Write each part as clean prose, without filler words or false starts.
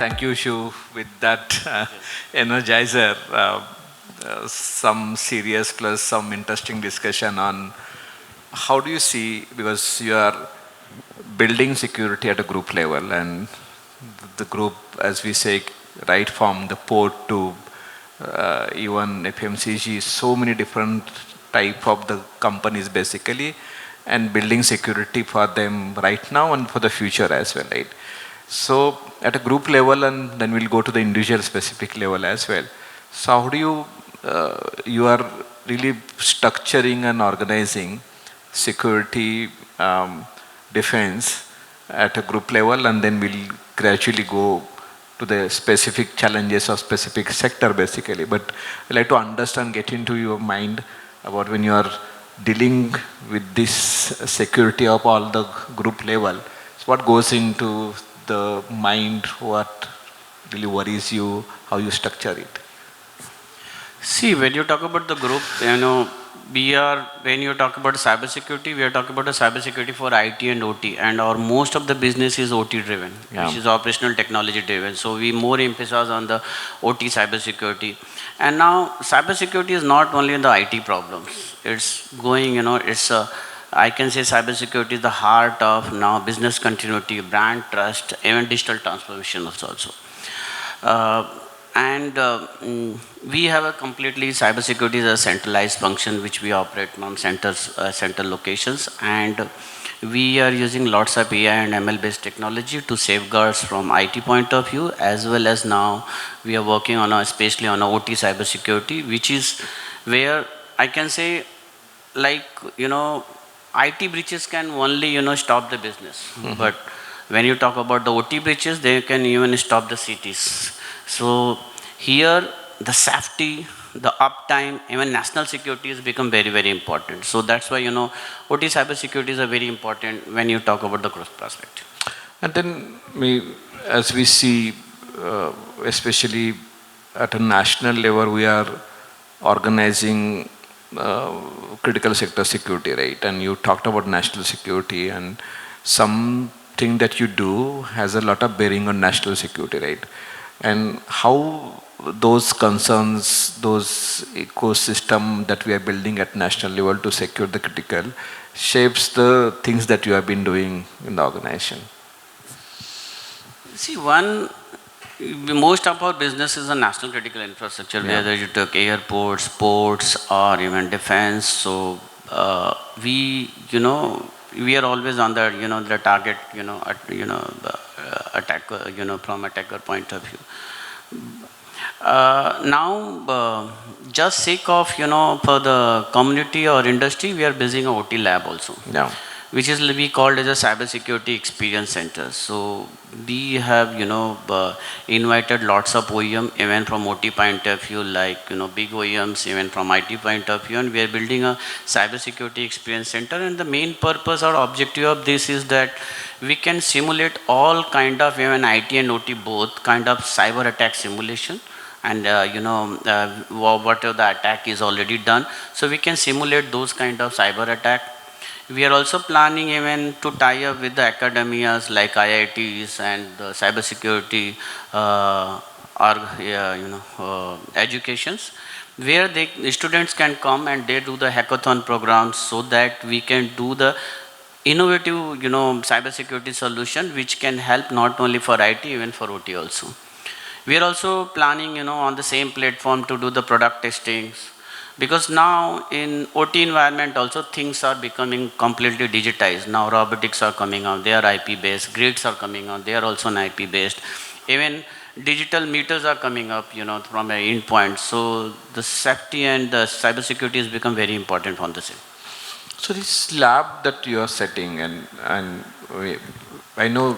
Thank you, Shu, with that energizer. Some serious plus some interesting discussion on how do you see, because you are building security at a group level, and the group, as we say, right from the port to even FMCG, so many different type of the companies basically, and building security for them right now and for the future as well, right? So at a group level, and then we'll go to the individual specific level as well. So how do you are really structuring and organizing security, defense at a group level, and then we'll gradually go to the specific challenges of specific sector basically. But I'd like to understand, get into your mind about when you are dealing with this security of all the group level. So what goes into the mind, what really worries you, how you structure it? See, when you talk about the group, when you talk about cybersecurity, we are talking about the cybersecurity for IT and OT, and our most of the business is OT driven, which is operational technology driven. So we more emphasize on the OT cybersecurity. And now cybersecurity is not only in the IT problems. It's going, I can say cybersecurity is the heart of now business continuity, brand trust, even digital transformation also. We have a completely cybersecurity as a centralized function which we operate from central locations, and we are using lots of AI and ML based technology to safeguards from IT point of view, as well as now we are working on especially on OT cybersecurity, which is where I can say, IT breaches can only stop the business, but when you talk about the OT breaches, they can even stop the cities. So here the safety, the uptime, even national security has become very, very important. So that's why OT cybersecurity is a very important when you talk about the growth prospect. And then as we see, especially at a national level, we are organizing critical sector security, right? And you talked about national security, and something that you do has a lot of bearing on national security, right? And how those concerns, those ecosystem that we are building at national level to secure the critical shapes the things that you have been doing in the organization. See, most of our business is a national critical infrastructure, whether you took airports, ports, or even defense. So we are always on the target, attack, from attacker point of view. Now, just sake of, for the community or industry, we are building a OT lab also. Yeah. Which is we called as a cybersecurity experience center. So we have invited lots of OEM even from OT point of view, like big OEMs even from IT point of view, and we are building a cybersecurity experience center. And the main purpose or objective of this is that we can simulate all kind of even IT and OT both kind of cyber attack simulation. And whatever the attack is already done, so we can simulate those kind of cyber attack. We are also planning even to tie up with the academias like IITs and the cybersecurity educations, where the students can come and they do the hackathon programs, so that we can do the innovative cybersecurity solution which can help not only for IT, even for OT also. We are also planning on the same platform to do the product testings. Because now in OT environment also things are becoming completely digitized. Now robotics are coming out, they are IP based, grids are coming out, they are also IP based. Even digital meters are coming up, from an endpoint. So the safety and the cybersecurity has become very important on the same. So this lab that you are setting, and I know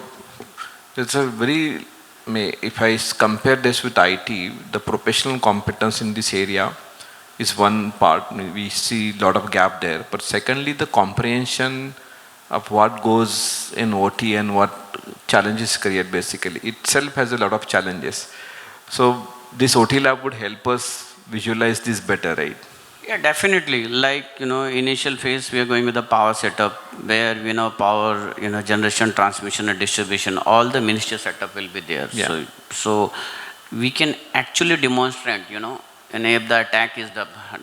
it's a very, if I compare this with IT, the professional competence in this area is one part. We see a lot of gap there. But secondly, the comprehension of what goes in OT and what challenges create basically itself has a lot of challenges. So this OT lab would help us visualize this better, right? Yeah, definitely. Like, initial phase, we are going with the power setup where, power, generation, transmission and distribution, all the ministry setup will be there. Yeah. So we can actually demonstrate, and if the attack is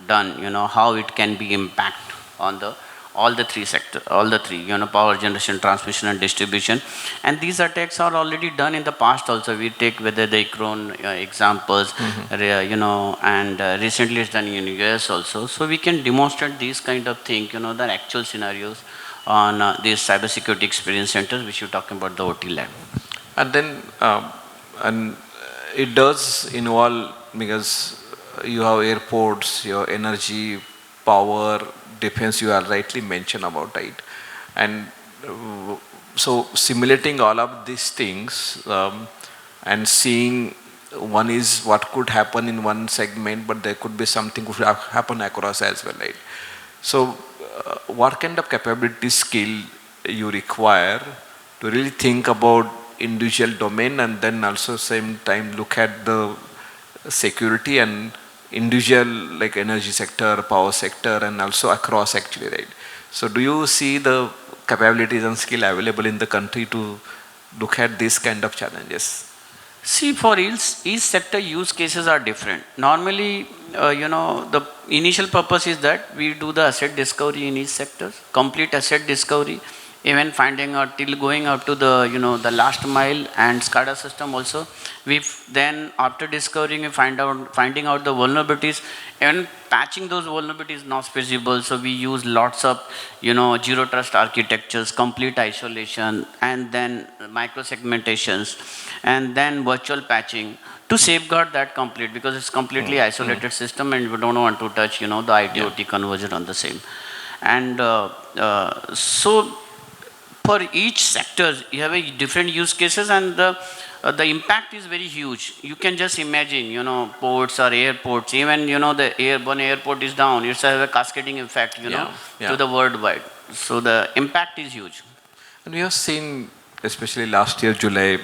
done, how it can be impact on the all the three sector, all the three, power generation, transmission and distribution. And these attacks are already done in the past also. We take whether the Ikron examples, and recently it's done in US also. So we can demonstrate these kind of thing, the actual scenarios on these cybersecurity experience centers, which you're talking about the OT lab. And then, and it does involve, because you have airports, your energy, power, defense, you are rightly mentioned about, right? And so simulating all of these things, and seeing one is what could happen in one segment, but there could be something could happen across as well, right? So, what kind of capability skill you require to really think about individual domain, and then also same time look at the security and individual like energy sector, power sector, and also across actually, right? So, do you see the capabilities and skill available in the country to look at these kind of challenges? See, for each sector, use cases are different. Normally, the initial purpose is that we do the asset discovery in each sector, complete asset discovery, even finding out till going out to the, the last mile and SCADA system also. Then after discovering, we finding out the vulnerabilities, and patching those vulnerabilities not feasible. So we use lots of, zero trust architectures, complete isolation, and then micro segmentations, and then virtual patching to safeguard that complete, because it's completely isolated system and we don't want to touch, the IT/OT conversion on the same. And so for each sector, you have a different use cases, and the impact is very huge. You can just imagine, ports or airports, even, the one airport is down, it's a cascading effect, to the worldwide. So the impact is huge. And we have seen, especially last year, July,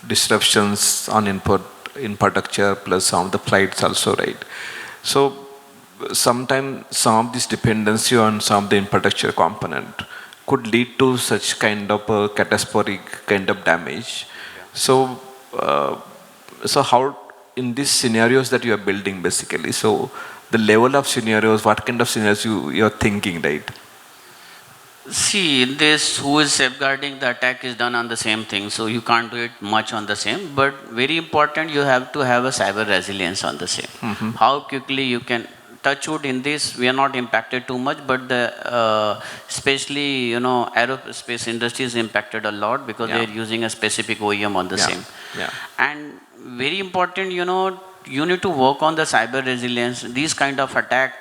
disruptions on input infrastructure plus some of the flights also, right? So sometimes some of this dependency on some of the infrastructure component could lead to such kind of a catastrophic kind of damage. So, so how in these scenarios that you are building basically, so the level of scenarios, what kind of scenarios you're thinking, right? See, this who is safeguarding the attack is done on the same thing, so you can't do it much on the same. But very important, you have to have a cyber resilience on the same. How quickly you can touch wood in this, we are not impacted too much, but the especially aerospace industry is impacted a lot because they are using a specific OEM on the same. And very important, you need to work on the cyber resilience. These kind of attack,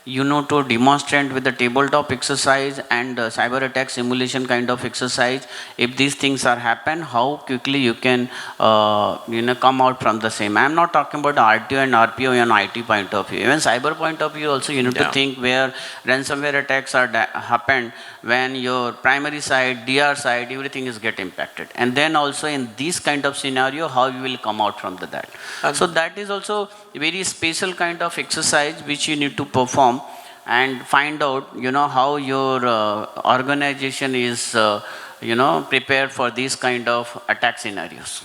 to demonstrate with the tabletop exercise and cyber attack simulation kind of exercise. If these things are happen, how quickly you can come out from the same. I'm not talking about RTO and RPO and IT point of view. Even cyber point of view also, you need to think where ransomware attacks are happened, when your primary side, DR side, everything is get impacted. And then also in this kind of scenario, how you will come out from that. So that is also a very special kind of exercise which you need to perform and find out, how your organization is, prepared for these kind of attack scenarios.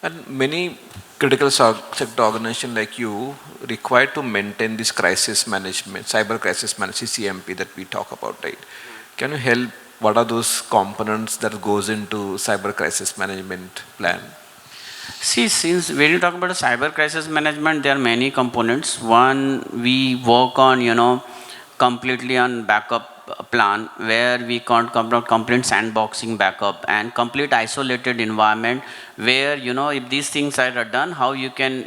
And many critical sector organizations like you require to maintain this crisis management, cyber crisis management, CCMP that we talk about, right? Can you help? What are those components that goes into cyber crisis management plan? See, since when you talk about cyber crisis management, there are many components. One, we work on, completely on backup plan where we can't come down complete sandboxing backup and complete isolated environment where, if these things are done, how you can,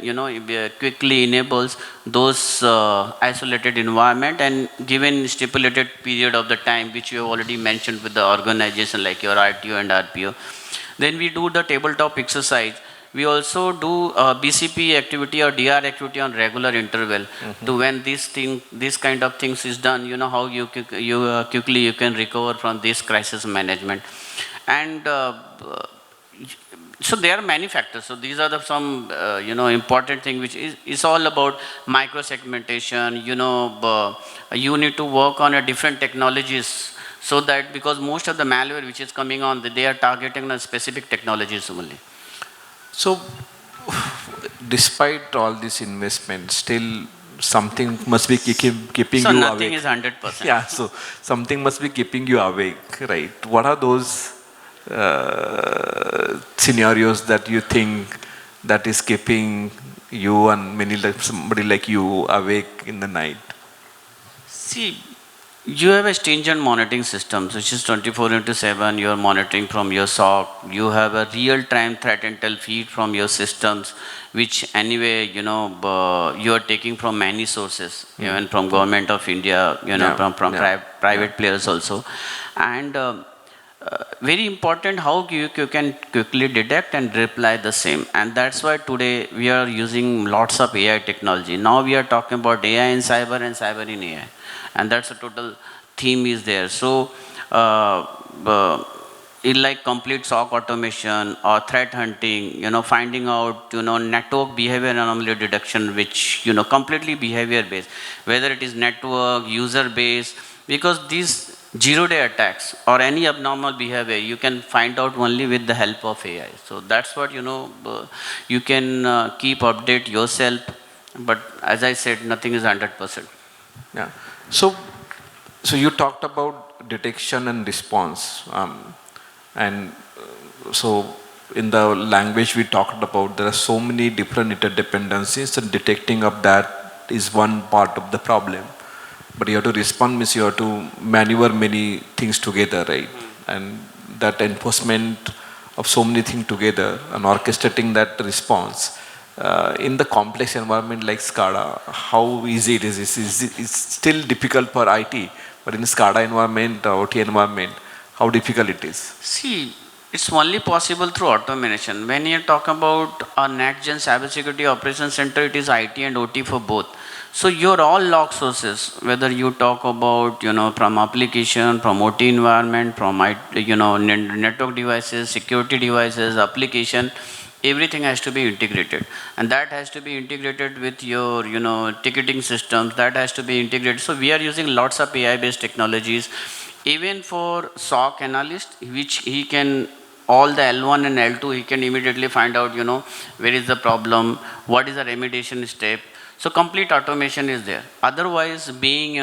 quickly enables those isolated environment and given stipulated period of the time, which you have already mentioned with the organization like your RTO and RPO. Then we do the tabletop exercise. We also do BCP activity or DR activity on regular interval to when this kind of things is done, how you quickly you can recover from this crisis management. And So there are many factors. So these are the some important thing which is all about micro segmentation. You need to work on a different technologies, so that because most of the malware which is coming on, they are targeting on specific technologies only. So, despite all this investment, still something must be keeping So you nothing awake. is 100%. Yeah, so something must be keeping you awake, right? What are those scenarios that you think that is keeping you and many like somebody like you awake in the night? See, you have a stringent monitoring system, which is 24 into 7. You are monitoring from your SOC. You have a real-time threat intel feed from your systems, which anyway, you are taking from many sources, even from Government of India, Yeah, from yeah, private yeah. players also. And very important how you can quickly detect and reply the same. And that's why today we are using lots of AI technology. Now we are talking about AI in cyber and cyber in AI, and that's a total theme is there. So uh, in like complete SOC automation or threat hunting, finding out, network behavior anomaly detection, which, completely behavior based, whether it is network, user based, because these zero-day attacks or any abnormal behavior, you can find out only with the help of AI. So that's what, you can keep update yourself. But as I said, nothing is 100%. Yeah. So, so you talked about detection and response, and so in the language we talked about, there are so many different interdependencies, and detecting of that is one part of the problem. But you have to respond means you have to maneuver many things together, right? And that enforcement of so many things together and orchestrating that response in the complex environment like SCADA, how easy it is? It's still difficult for IT, but in the SCADA environment, OT environment, how difficult it is? See, it's only possible through automation. When you talk about a next-gen cybersecurity operations center, it is IT and OT for both. So your all log sources, whether you talk about, from application, from OT environment, from network devices, security devices, application, everything has to be integrated, and that has to be integrated with your, ticketing systems. That has to be integrated. So we are using lots of AI-based technologies, even for SOC analyst, which he can all the L1 and L2, he can immediately find out, where is the problem, what is the remediation step. So complete automation is there. Otherwise, being,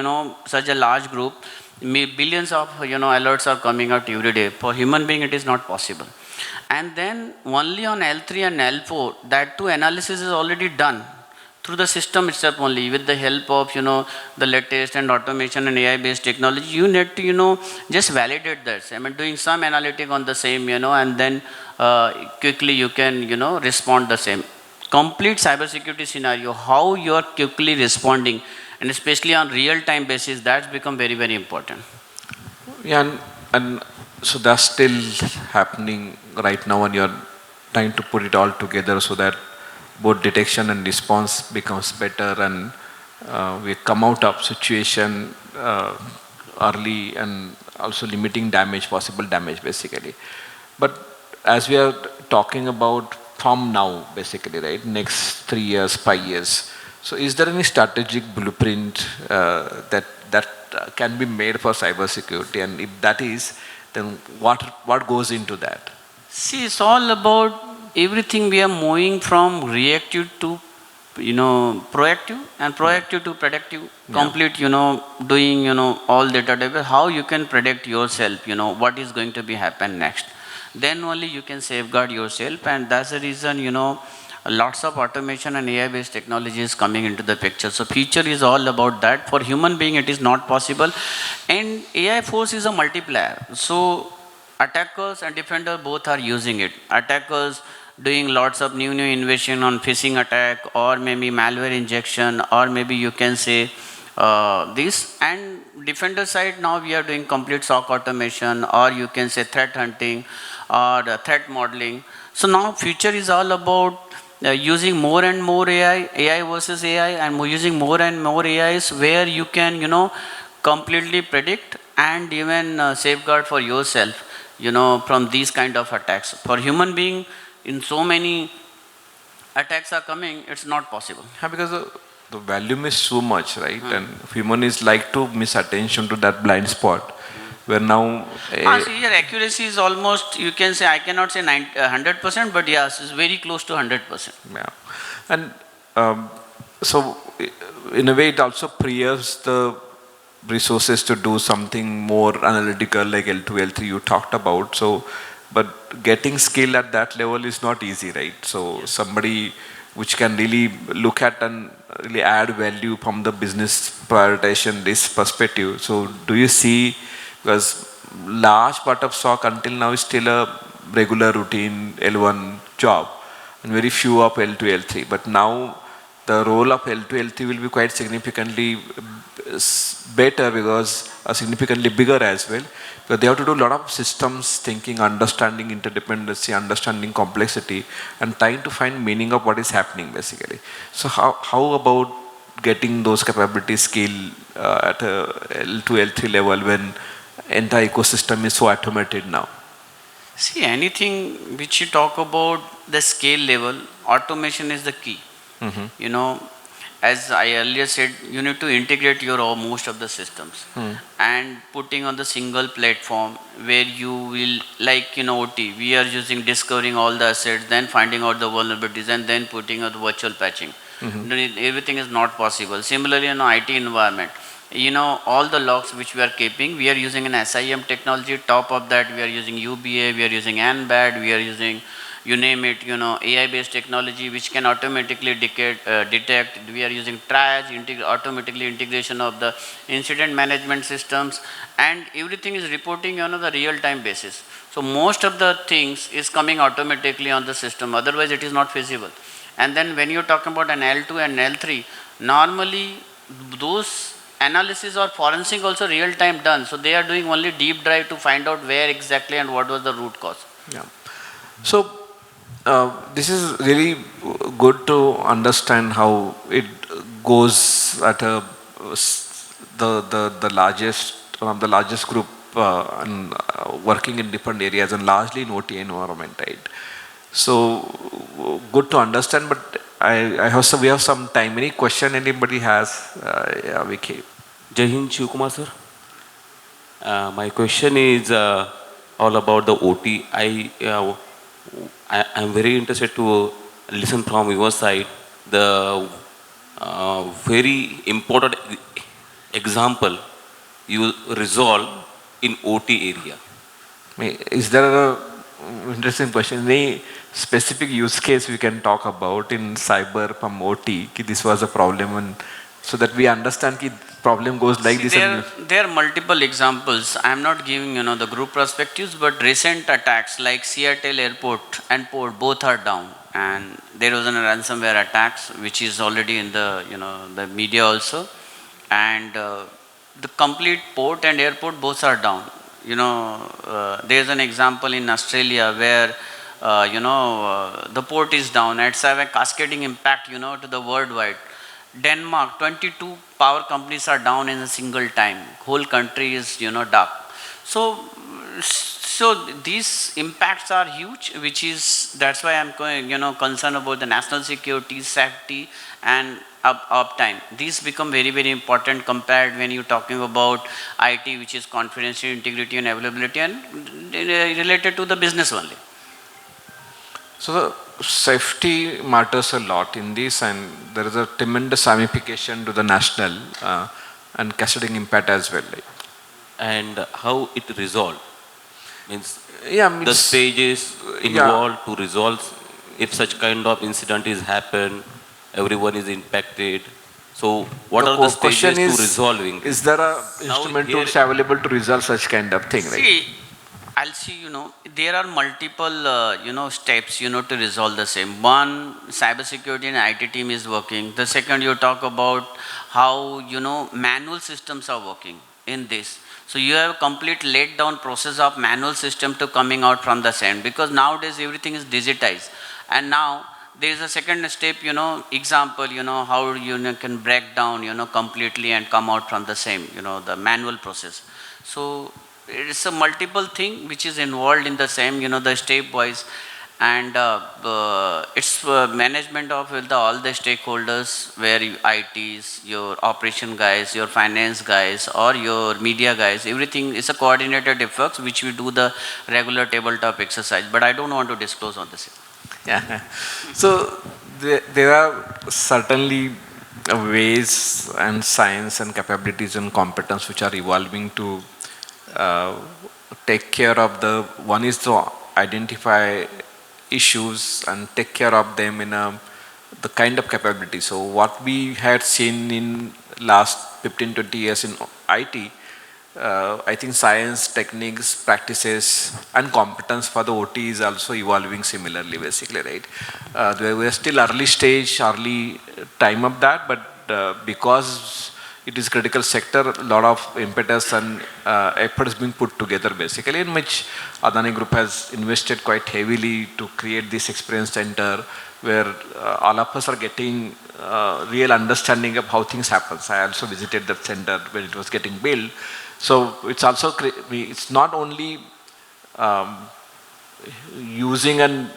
such a large group, billions of, alerts are coming out every day. For human being, it is not possible. And then only on L3 and L4, that too analysis is already done through the system itself only, with the help of, the latest and automation and AI based technology. You need to, just validate that. I mean, doing some analytic on the same, and then quickly you can, respond the same. Complete cybersecurity scenario, how you are quickly responding, and especially on real time basis, that's become very, very important. Yeah, and so that's still happening right now, and you're trying to put it all together so that both detection and response becomes better, and we come out of situation early, and also limiting damage, possible damage, basically. But as we are talking about from now, basically, right, next 3 years, 5 years. So, is there any strategic blueprint that can be made for cybersecurity? And if that is, then what goes into that? See, it's all about everything. We are moving from reactive to, proactive, and proactive to predictive. Yeah. Complete, doing, all data. How you can predict yourself, what is going to be happen next. Then only you can safeguard yourself, and that's the reason, lots of automation and AI-based technology is coming into the picture. So future is all about that. For human being, it is not possible, and AI force is a multiplier. So attackers and defender both are using it. Attackers doing lots of new innovation on phishing attack, or maybe malware injection, or maybe you can say this. And defender side, now we are doing complete SOC automation, or you can say threat hunting or threat modeling. So now future is all about using more and more AI versus AI, and using more and more AIs, where you can, completely predict and even safeguard for yourself, from these kind of attacks. For human being, in so many attacks are coming, it's not possible. Yeah, because the volume is so much, right? And human is like to miss attention to that blind spot, where now, So your accuracy is almost, you can say, I cannot say 100%, but yes, it's very close to 100%. yeah, and so in a way it also preserves the resources to do something more analytical like L2, L3 you talked about. So, but getting skill at that level is not easy, right? So somebody which can really look at and really add value from the business prioritization risk perspective. So do you see, because large part of SOC until now is still a regular routine L1 job and very few of L2, L3, but now the role of L2, L3 will be quite significantly better because significantly bigger as well. But they have to do a lot of systems thinking, understanding interdependency, understanding complexity, and trying to find meaning of what is happening basically. So how about getting those capabilities skill at a L2, L3 level when entire ecosystem is so automated now? See, anything which you talk about the scale level, automation is the key. You know, as I earlier said, you need to integrate your most of the systems and putting on the single platform where you will, like, OT, we are using discovering all the assets, then finding out the vulnerabilities, and then putting out the virtual patching. Everything is not possible. Similarly, in IT environment, all the logs which we are keeping, we are using an SIM technology. Top of that, we are using UBA, we are using NBAD, we are using, you name it, AI-based technology which can automatically detect. We are using triage, automatically integration of the incident management systems, and everything is reporting on the real-time basis. So most of the things is coming automatically on the system. Otherwise, it is not feasible. And then when you're talking about an L2 and L3, normally those analysis or forensic also real time done. So they are doing only deep dive to find out where exactly and what was the root cause. Yeah. So this is really good to understand how it goes at a the largest one of the largest group and working in different areas and largely in OT environment, right? So good to understand, but I have some, we have some time. Any question anybody has? Yeah, Vicky. Jai Hind, Shivkumar sir. My question is all about the OT. I am very interested to listen from your side the very important example you resolve in OT area. Is there a interesting question? Any specific use case we can talk about in cyber from OT? Ki this was a problem, and so that we understand ki problem goes like See, this. there are multiple examples. I am not giving the group perspectives, but recent attacks like Seattle airport and port both are down, and there was a ransomware attacks which is already in the the media also, and the complete port and airport both are down. There is an example in Australia where the port is down. It's have a cascading impact to the worldwide. Denmark, 22 power companies are down in a single time. Whole country is dark. So these impacts are huge, which is, that's why I'm concerned about the national security, safety, and uptime. These become very, very important compared when you're talking about IT, which is confidential, integrity, and availability, and related to the business only. So the safety matters a lot in this, and there is a tremendous ramification to the national and cascading impact as well. Right? And how it resolved? Means Yeah, the stages involved to resolve if such kind of incident is happened, everyone is impacted. So what are the stages to resolving? Is there a instrument tools available to resolve such kind of thing? Right? See, I'll see, there are multiple, steps, to resolve the same. One, cybersecurity and IT team is working. The second, you talk about how, manual systems are working in this. So you have a complete laid down process of manual system to coming out from the same, because nowadays everything is digitized. And now there is a second step, example, how you can break down, completely and come out from the same, the manual process. So it's a multiple thing which is involved in the same, the step wise. And it's management of with all the stakeholders, where ITs, your operation guys, your finance guys, or your media guys, everything is a coordinated effort which we do the regular tabletop exercise. But I don't want to disclose on this. Yeah. So there are certainly ways and science and capabilities and competence which are evolving to uh, take care of the one is to identify issues and take care of them in the kind of capability. So what we had seen in last 15-20 years in IT, I think science, techniques, practices, and competence for the OT is also evolving similarly, basically, right? We are still early stage, early time of that, but because it is critical sector, a lot of impetus and efforts being put together, basically, in which Adani Group has invested quite heavily to create this experience center, where all of us are getting real understanding of how things happen. I also visited that center when it was getting built. So it's also, it's not only using and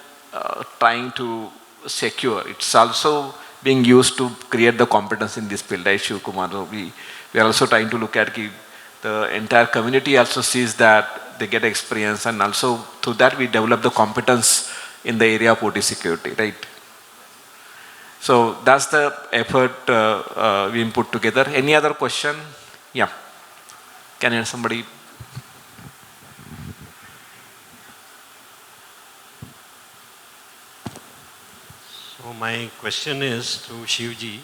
trying to secure, it's also being used to create the competence in this field, right, Shiv Kumar? So we are also trying to look at the entire community also sees that they get experience, and also through that we develop the competence in the area of OT security, right? So that's the effort we put together. Any other question? Yeah. Can I somebody? So my question is to Shivji,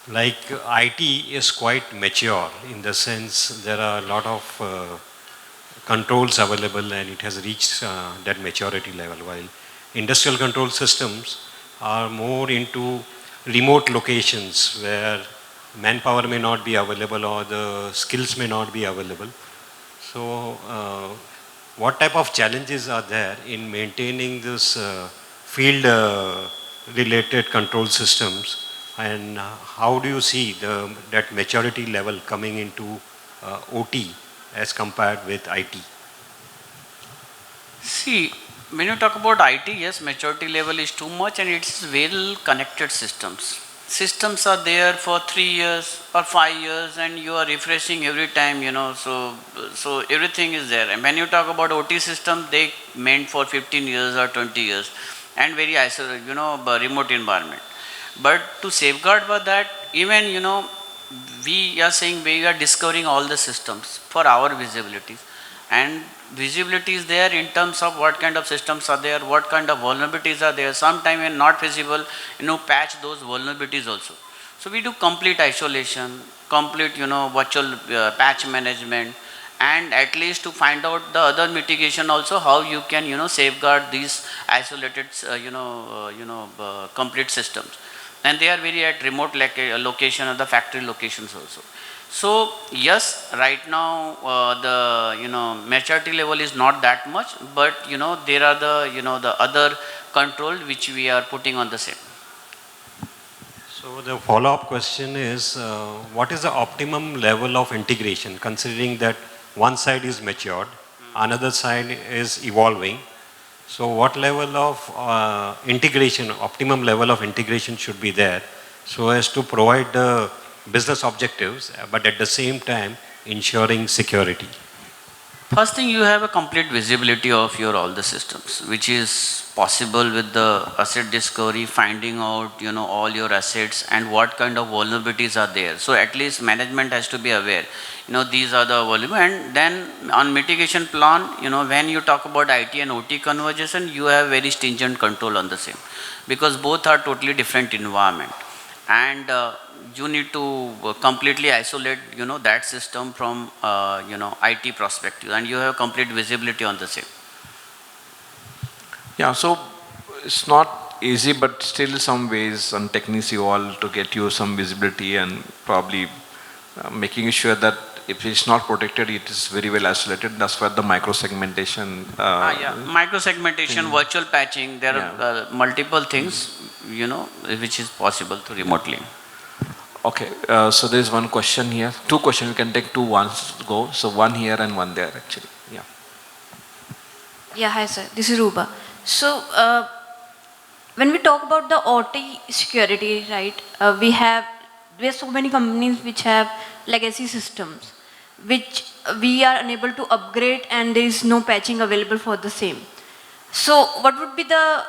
like IT is quite mature in the sense there are a lot of controls available and it has reached that maturity level, while industrial control systems are more into remote locations where manpower may not be available or the skills may not be available. So what type of challenges are there in maintaining this field related control systems, and how do you see that maturity level coming into OT as compared with IT? See, when you talk about IT, yes, maturity level is too much, and it's well connected systems. Systems are there for 3 years or 5 years, and you are refreshing every time, so everything is there. And when you talk about OT system, they meant for 15 years or 20 years, and very isolated, remote environment. But to safeguard for that, even, we are saying we are discovering all the systems for our visibilities. And visibility is there in terms of what kind of systems are there, what kind of vulnerabilities are there. Sometimes when not visible, patch those vulnerabilities also. So we do complete isolation, complete, virtual patch management, and at least to find out the other mitigation also, how you can, safeguard these isolated, complete systems. And they are very at remote location or the factory locations also. So yes, right now the maturity level is not that much, but there are the other control which we are putting on the same. So the follow-up question is, what is the optimum level of integration, considering that one side is matured, another side is evolving? So what level of integration, optimum level of integration should be there so as to provide the business objectives, but at the same time ensuring security? First thing, you have a complete visibility of your all the systems, which is possible with the asset discovery, finding out all your assets and what kind of vulnerabilities are there. So at least management has to be aware. These are the vulnerable, and then on mitigation plan, when you talk about IT and OT conversation, you have very stringent control on the same, because both are totally different environment, and you need to completely isolate that system from IT perspective, and you have complete visibility on the same. Yeah, so it's not easy, but still some ways and techniques evolve to get you some visibility, and probably making sure that if it's not protected, it is very well isolated. That's where the micro segmentation. Yeah, micro segmentation, virtual patching. There are multiple things which is possible to remotely. Okay, so there's one question here. Two questions. We can take two once go. So one here and one there, actually. Yeah. Yeah, hi sir. This is Ruba. So, when we talk about the OT security, right, we have so many companies which have legacy systems, which we are unable to upgrade, and there is no patching available for the same. So, what would be the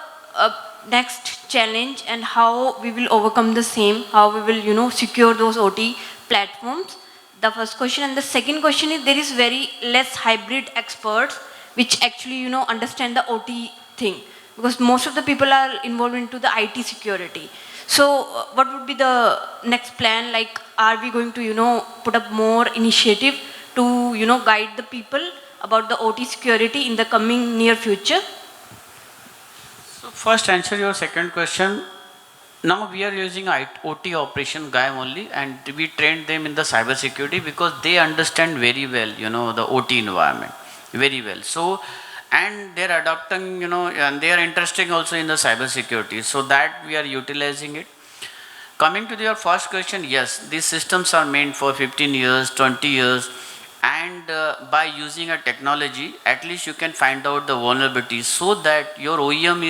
next challenge, and how we will overcome the same? How we will, secure those OT platforms? The first question, and the second question is, there is very less hybrid experts which actually, understand the OT thing, because most of the people are involved into the IT security. So, what would be the next plan? Like, are we going to, put up more initiative to, guide the people about the OT security in the coming near future? So first answer your second question. Now we are using OT operation guy only, and we train them in the cyber security because they understand very well, the OT environment very well. So, and they're adopting, and they are interested also in the cyber security. So that we are utilizing it. Coming to your first question, yes, these systems are meant for 15 years, 20 years, and by using a technology, at least you can find out the vulnerabilities so that your OEM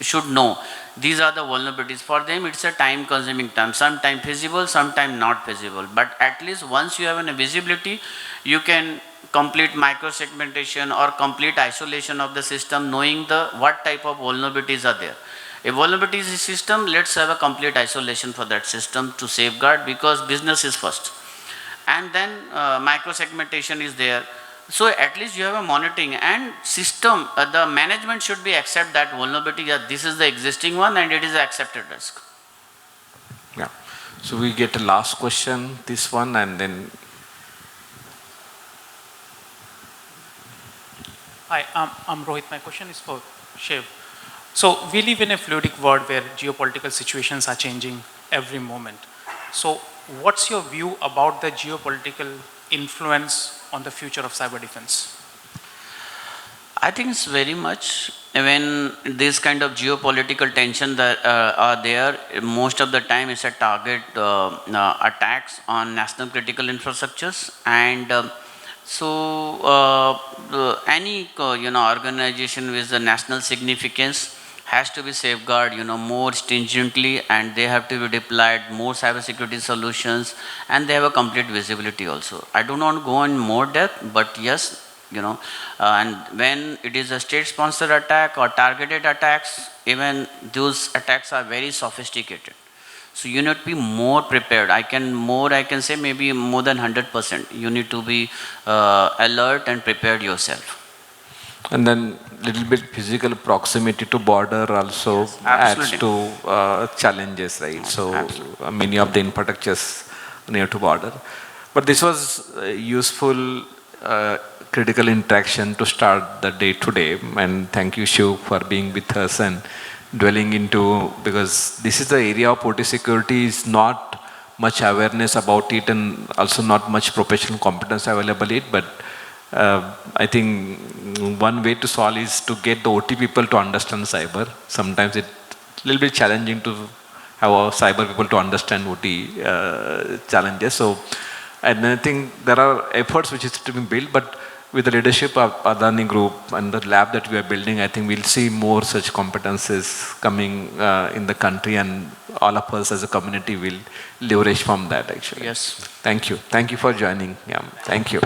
should know these are the vulnerabilities. For them, it's a time consuming time, sometimes feasible, sometimes not feasible. But at least once you have a visibility, you can complete microsegmentation or complete isolation of the system, knowing what type of vulnerabilities are there. A vulnerability is a system, let's have a complete isolation for that system to safeguard, because business is first. And then microsegmentation is there. So at least you have a monitoring and system, the management should be accept that vulnerability, that this is the existing one and it is an accepted risk. Yeah. So we get a last question, this one, and then. Hi, I'm Rohit. My question is for Shiv. So we live in a fluidic world where geopolitical situations are changing every moment. So what's your view about the geopolitical influence on the future of cyber defense? I think it's very much when this kind of geopolitical tension that are there, most of the time it's a target attacks on national critical infrastructures, and any organization with the national significance has to be safeguarded, more stringently, and they have to be deployed more cybersecurity solutions, and they have a complete visibility also. I do not go in more depth, but yes, and when it is a state-sponsored attack or targeted attacks, even those attacks are very sophisticated. So you need to be more prepared. I can say maybe more than 100%. You need to be alert and prepared yourself. And then little bit physical proximity to border also adds Absolutely. to challenges, right? So many of the infrastructures near to border. But this was a useful critical interaction to start the day today. And thank you, Shiv, for being with us and dwelling into, because this is the area of OT security is not much awareness about it, and also not much professional competence available in it, but I think one way to solve is to get the OT people to understand cyber. Sometimes it's a little bit challenging to have our cyber people to understand OT challenges. So, and I think there are efforts which is to be built, but with the leadership of Adani Group and the lab that we are building, I think we'll see more such competences coming in the country, and all of us as a community will leverage from that actually. Yes. Thank you. Thank you for joining. Yeah. Thank you.